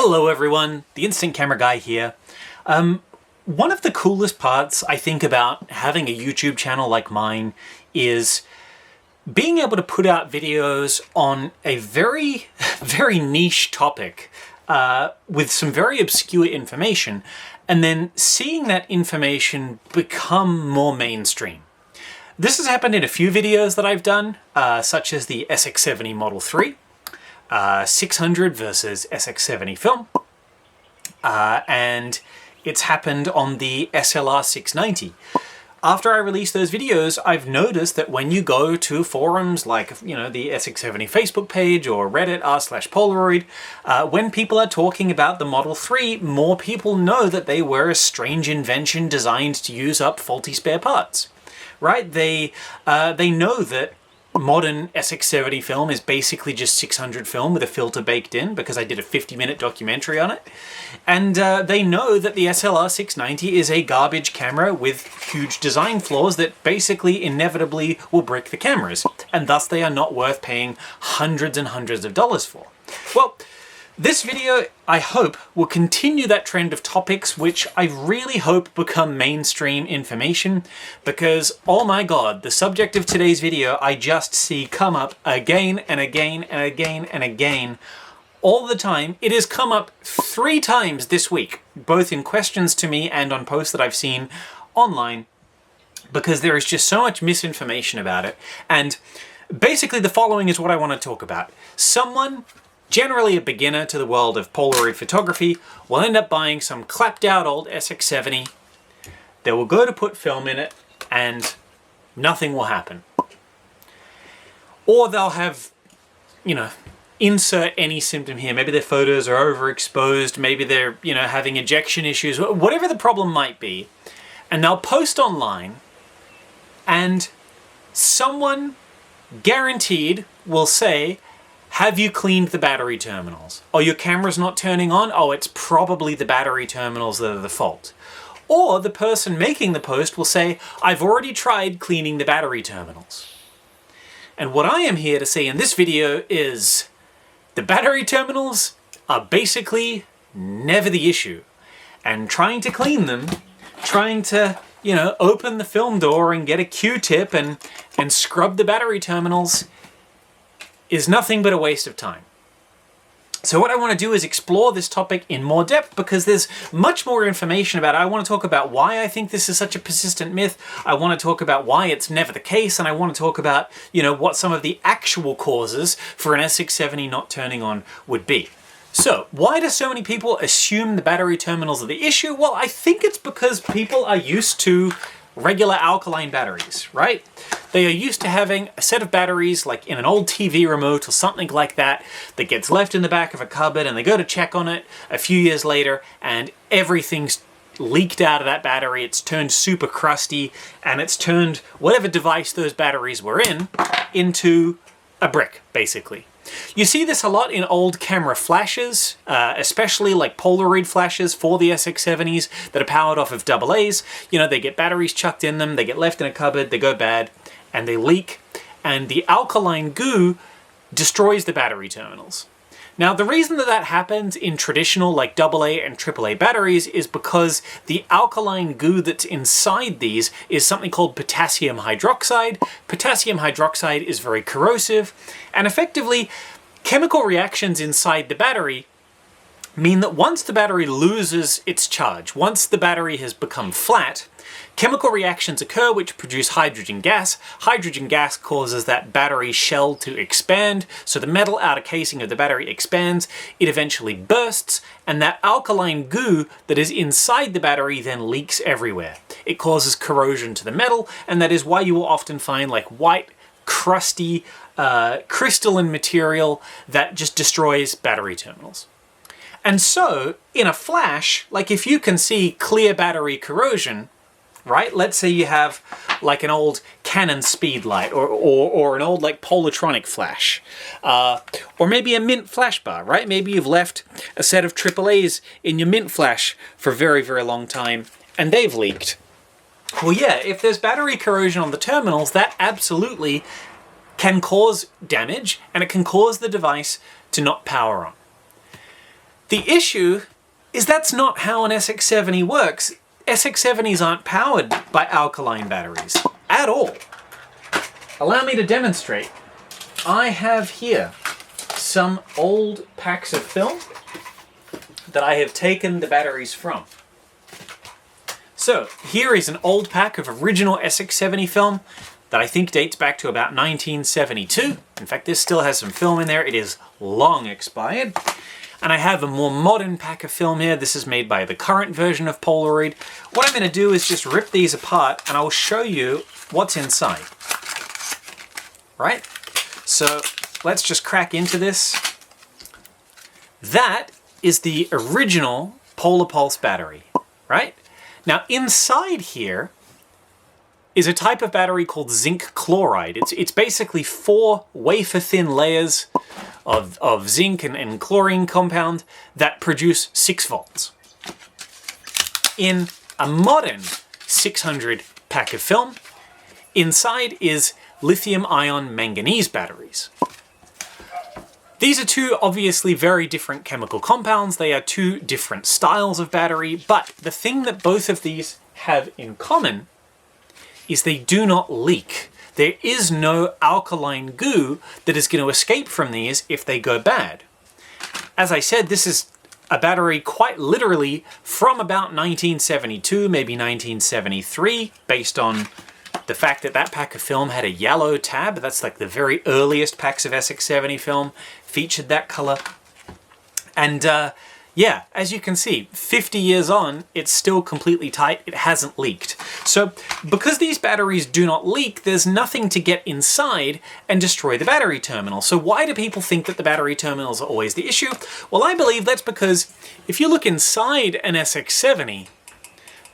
Hello everyone, the Instant Camera Guy here. One of the coolest parts I think about having a YouTube channel like mine is being able to put out videos on a very niche topic with some very obscure information, and then seeing that information become more mainstream. This has happened in a few videos that I've done, such as the SX-70 Model 3, 600 versus SX-70 film, and it's happened on the SLR-690. After I released those videos, I've noticed that when you go to forums like, the SX-70 Facebook page or Reddit r/Polaroid, when people are talking about the Model 3, more people know that they were a strange invention designed to use up faulty spare parts. Right? They know that modern SX-70 film is basically just 600 film with a filter baked in, because I did a 50-minute documentary on it. And they know that the SLR-690 is a garbage camera with huge design flaws that basically inevitably will brick the cameras, and thus they are not worth paying hundreds and hundreds of dollars for. Well, this video, I hope, will continue that trend of topics which I really hope become mainstream information, because, oh my god, the subject of today's video I just see come up again and again and again and again all the time. It has come up 3 times this week, both in questions to me and on posts that I've seen online, because there is just so much misinformation about it. And basically the following is what I want to talk about. Someone, generally a beginner to the world of Polaroid photography, will end up buying some clapped out old SX-70. They will go to put film in it and nothing will happen. Or they'll have, insert any symptom here. Maybe their photos are overexposed, maybe they're, having ejection issues, whatever the problem might be. And they'll post online and someone guaranteed will say, "Have you cleaned the battery terminals? Oh, your camera's not turning on? Oh, it's probably the battery terminals that are the fault." Or the person making the post will say, "I've already tried cleaning the battery terminals." And what I am here to say in this video is the battery terminals are basically never the issue. And trying to clean them, trying to, open the film door and get a Q-tip and scrub the battery terminals is nothing but a waste of time. So what I want to do is explore this topic in more depth, because there's much more information about it. I want to talk about why I think this is such a persistent myth. I want to talk about why it's never the case, and I want to talk about, what some of the actual causes for an SX-70 not turning on would be. So, why do so many people assume the battery terminals are the issue? Well, I think it's because people are used to regular alkaline batteries, right? They are used to having a set of batteries like in an old TV remote or something like that that gets left in the back of a cupboard, and they go to check on it a few years later and everything's leaked out of that battery, it's turned super crusty, and it's turned whatever device those batteries were in into a brick, basically. You see this a lot in old camera flashes, especially like Polaroid flashes for the SX-70s that are powered off of AA's. They get batteries chucked in them, they get left in a cupboard, they go bad, and they leak, and the alkaline goo destroys the battery terminals. Now, the reason that happens in traditional like AA and AAA batteries is because the alkaline goo that's inside these is something called potassium hydroxide. Potassium hydroxide is very corrosive, and effectively, chemical reactions inside the battery mean that once the battery loses its charge, once the battery has become flat, chemical reactions occur which produce hydrogen gas. Hydrogen gas causes that battery shell to expand, so the metal outer casing of the battery expands, it eventually bursts, and that alkaline goo that is inside the battery then leaks everywhere. It causes corrosion to the metal, and that is why you will often find like white, crusty, crystalline material that just destroys battery terminals. And so, in a flash, like if you can see clear battery corrosion, right? Let's say you have like an old Canon speed light or an old like Polatronic flash, or maybe a Mint flash bar, right? Maybe you've left a set of AAA's in your Mint flash for a very, very long time and they've leaked. Well, yeah, if there's battery corrosion on the terminals, that absolutely can cause damage, and it can cause the device to not power on. The issue is that's not how an SX-70 works. SX-70s aren't powered by alkaline batteries at all. Allow me to demonstrate. I have here some old packs of film that I have taken the batteries from. So here is an old pack of original SX-70 film that I think dates back to about 1972. In fact, this still has some film in there. It is long expired. And I have a more modern pack of film here. This is made by the current version of Polaroid. What I'm going to do is just rip these apart and I'll show you what's inside. Right? So let's just crack into this. That is the original Polar Pulse battery, right? Now inside here is a type of battery called zinc chloride. It's basically 4 wafer-thin layers of zinc and chlorine compound that produce 6 volts. In a modern 600 pack of film, inside is lithium-ion manganese batteries. These are 2 obviously very different chemical compounds. They are 2 different styles of battery, but the thing that both of these have in common is they do not leak. There is no alkaline goo that is going to escape from these if they go bad. As I said, this is a battery quite literally from about 1972, maybe 1973, based on the fact that that pack of film had a yellow tab. That's like the very earliest packs of SX-70 film featured that color. And yeah, as you can see, 50 years on, it's still completely tight. It hasn't leaked. So because these batteries do not leak, there's nothing to get inside and destroy the battery terminal. So why do people think that the battery terminals are always the issue? Well, I believe that's because if you look inside an SX-70,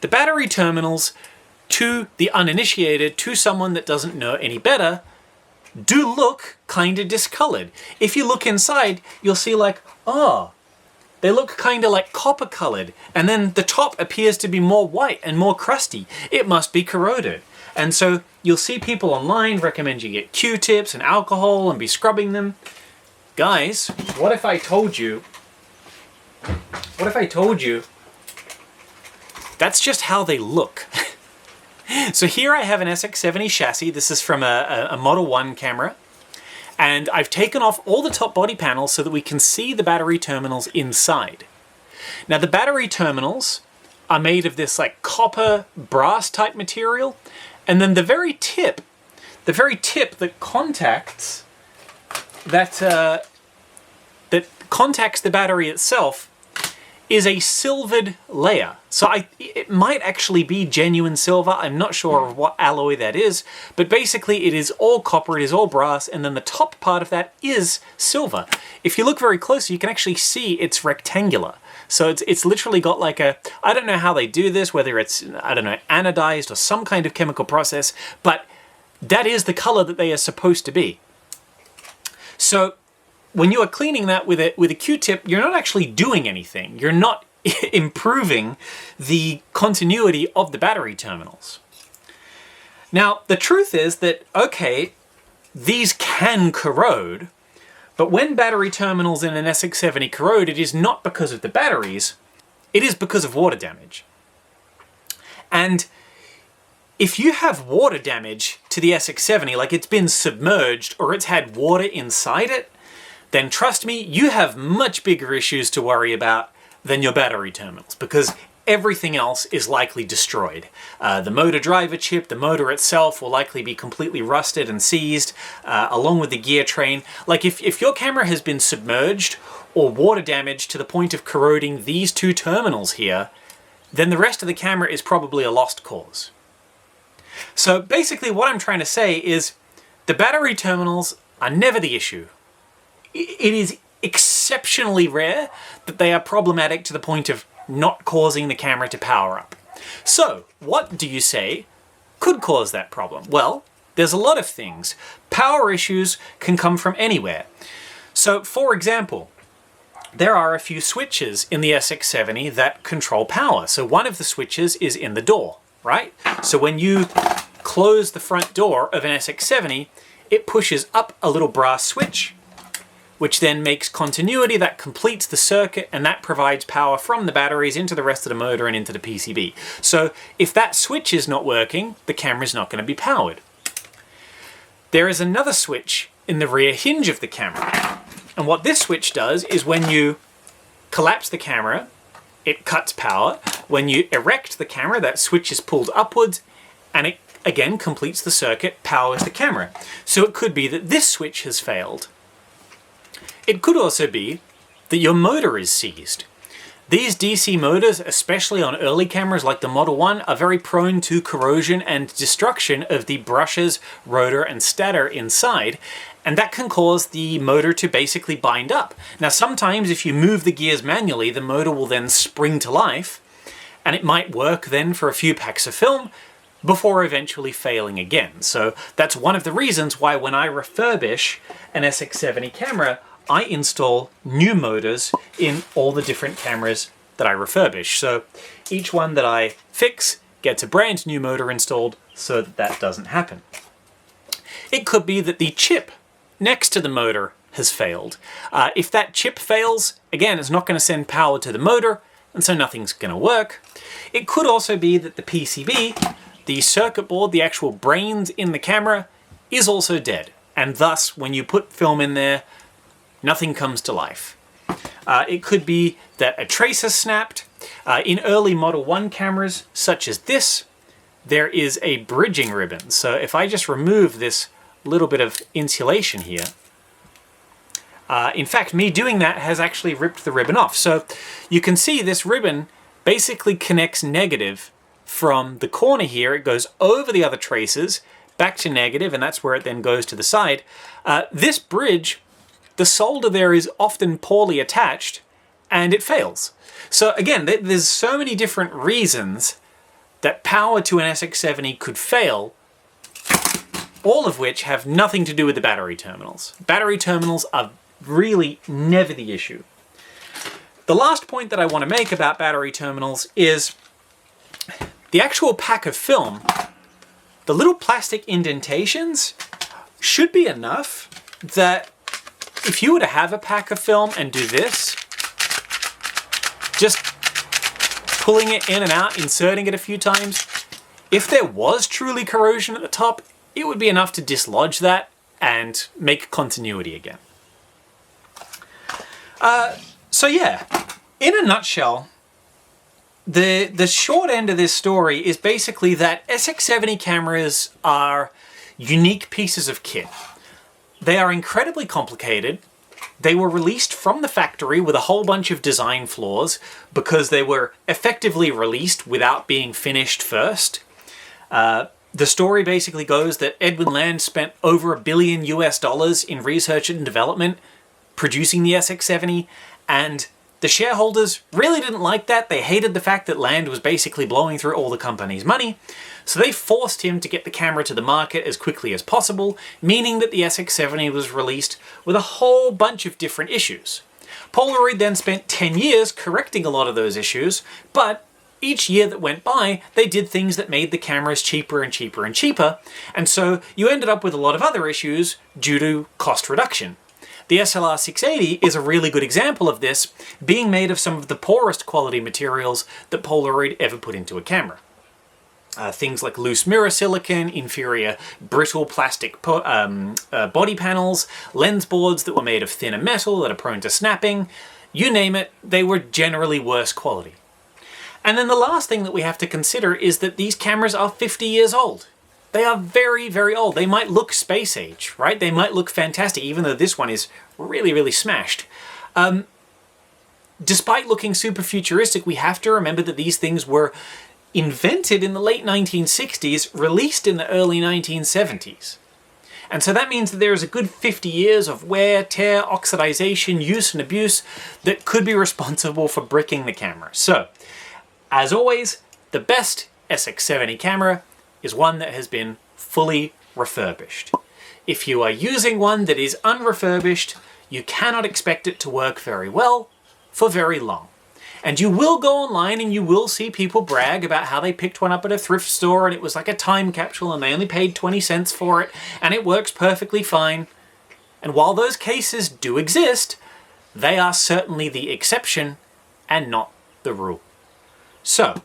the battery terminals, to the uninitiated, to someone that doesn't know any better, do look kind of discolored. If you look inside, you'll see like, oh, they look kind of like copper colored, and then the top appears to be more white and more crusty. It must be corroded. And so you'll see people online recommend you get Q-tips and alcohol and be scrubbing them. Guys, what if I told you that's just how they look? So here I have an SX-70 chassis. This is from a Model 1 camera. And I've taken off all the top body panels so that we can see the battery terminals inside. Now the battery terminals are made of this like copper brass type material. And then the very tip that contacts that contacts the battery itself is a silvered layer. So it might actually be genuine silver. I'm not sure of what alloy that is, but basically it is all copper, it is all brass, and then the top part of that is silver. If you look very closely, you can actually see it's rectangular. So it's literally got like a, I don't know how they do this, whether it's, I don't know, anodized or some kind of chemical process, but that is the color that they are supposed to be. So when you are cleaning that with a Q-tip, you're not actually doing anything. You're not improving the continuity of the battery terminals. Now, the truth is that, okay, these can corrode, but when battery terminals in an SX-70 corrode, it is not because of the batteries, it is because of water damage. And if you have water damage to the SX-70, like it's been submerged or it's had water inside it, then trust me, you have much bigger issues to worry about than your battery terminals, because everything else is likely destroyed. The motor driver chip, the motor itself will likely be completely rusted and seized, along with the gear train. Like if your camera has been submerged or water damaged to the point of corroding these 2 terminals here, then the rest of the camera is probably a lost cause. So basically what I'm trying to say is the battery terminals are never the issue. It is exceptionally rare that they are problematic to the point of not causing the camera to power up. So, what do you say could cause that problem? Well, there's a lot of things. Power issues can come from anywhere. So, for example, there are a few switches in the SX-70 that control power. So one of the switches is in the door, right? So when you close the front door of an SX-70, it pushes up a little brass switch, which then makes continuity, that completes the circuit, and that provides power from the batteries into the rest of the motor and into the PCB. So if that switch is not working, the camera is not going to be powered. There is another switch in the rear hinge of the camera. And what this switch does is when you collapse the camera, it cuts power. When you erect the camera, that switch is pulled upwards, and it again completes the circuit, powers the camera. So it could be that this switch has failed. It could also be that your motor is seized. These DC motors, especially on early cameras like the Model 1, are very prone to corrosion and destruction of the brushes, rotor, and stator inside, and that can cause the motor to basically bind up. Now sometimes if you move the gears manually, the motor will then spring to life, and it might work then for a few packs of film before eventually failing again. So that's one of the reasons why when I refurbish an SX-70 camera, I install new motors in all the different cameras that I refurbish. So each one that I fix gets a brand new motor installed so that that doesn't happen. It could be that the chip next to the motor has failed. If that chip fails, again, it's not going to send power to the motor, and so nothing's going to work. It could also be that the PCB, the circuit board, the actual brains in the camera, is also dead. And thus, when you put film in there, nothing comes to life. It could be that a tracer snapped. In early Model 1 cameras, such as this, there is a bridging ribbon. So if I just remove this little bit of insulation here, in fact, me doing that has actually ripped the ribbon off. So you can see this ribbon basically connects negative from the corner here. It goes over the other traces, back to negative, and that's where it then goes to the side. This bridge, the solder there is often poorly attached, and it fails. So again, there's so many different reasons that power to an SX-70 could fail, all of which have nothing to do with the battery terminals. Battery terminals are really never the issue. The last point that I want to make about battery terminals is the actual pack of film, the little plastic indentations should be enough that if you were to have a pack of film and do this, just pulling it in and out, inserting it a few times, if there was truly corrosion at the top, it would be enough to dislodge that and make continuity again. So yeah, in a nutshell, the short end of this story is basically that SX-70 cameras are unique pieces of kit. They are incredibly complicated. They were released from the factory with a whole bunch of design flaws because they were effectively released without being finished first. The story basically goes that Edwin Land spent over $1 billion in research and development producing the SX-70, and the shareholders really didn't like that. They hated the fact that Land was basically blowing through all the company's money, so they forced him to get the camera to the market as quickly as possible, meaning that the SX-70 was released with a whole bunch of different issues. Polaroid then spent 10 years correcting a lot of those issues, but each year that went by, they did things that made the cameras cheaper and cheaper and cheaper, and so you ended up with a lot of other issues due to cost reduction. The SLR-680 is a really good example of this, being made of some of the poorest quality materials that Polaroid ever put into a camera. Things like loose mirror silicon, inferior brittle plastic body panels, lens boards that were made of thinner metal that are prone to snapping. You name it, they were generally worse quality. And then the last thing that we have to consider is that these cameras are 50 years old. They are very, very old. They might look space age, right? They might look fantastic, even though this one is really, really smashed. Despite looking super futuristic, we have to remember that these things were invented in the late 1960s, released in the early 1970s. And so that means that there is a good 50 years of wear, tear, oxidization, use and abuse that could be responsible for bricking the camera. So, as always, the best SX-70 camera is one that has been fully refurbished. If you are using one that is unrefurbished, you cannot expect it to work very well for very long. And you will go online and you will see people brag about how they picked one up at a thrift store and it was like a time capsule and they only paid 20 cents for it and it works perfectly fine. And while those cases do exist, they are certainly the exception and not the rule. So,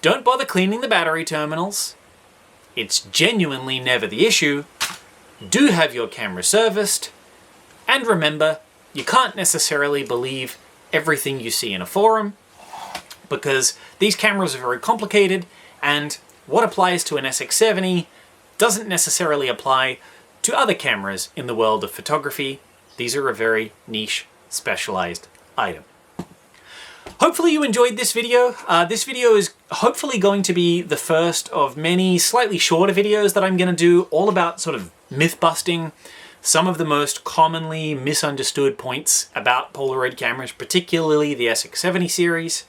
don't bother cleaning the battery terminals. It's genuinely never the issue. Do have your camera serviced. And remember, you can't necessarily believe everything you see in a forum, because these cameras are very complicated, and what applies to an SX-70 doesn't necessarily apply to other cameras in the world of photography. These are a very niche, specialized item. Hopefully you enjoyed this video. This video is hopefully going to be the first of many slightly shorter videos that I'm going to do, all about sort of myth busting some of the most commonly misunderstood points about Polaroid cameras, particularly the SX-70 series.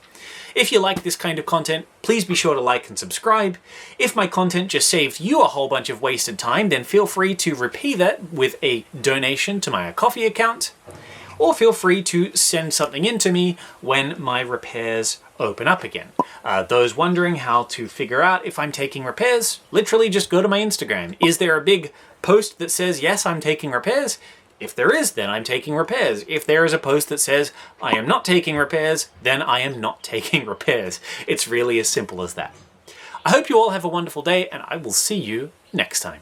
If you like this kind of content, please be sure to like and subscribe. If my content just saved you a whole bunch of wasted time, then feel free to repay that with a donation to my Ko-fi account, or feel free to send something in to me when my repairs open up again. Those wondering how to figure out if I'm taking repairs, literally just go to my Instagram. Is there a big post that says, yes, I'm taking repairs? If there is, then I'm taking repairs. If there is a post that says, I am not taking repairs, then I am not taking repairs. It's really as simple as that. I hope you all have a wonderful day, and I will see you next time.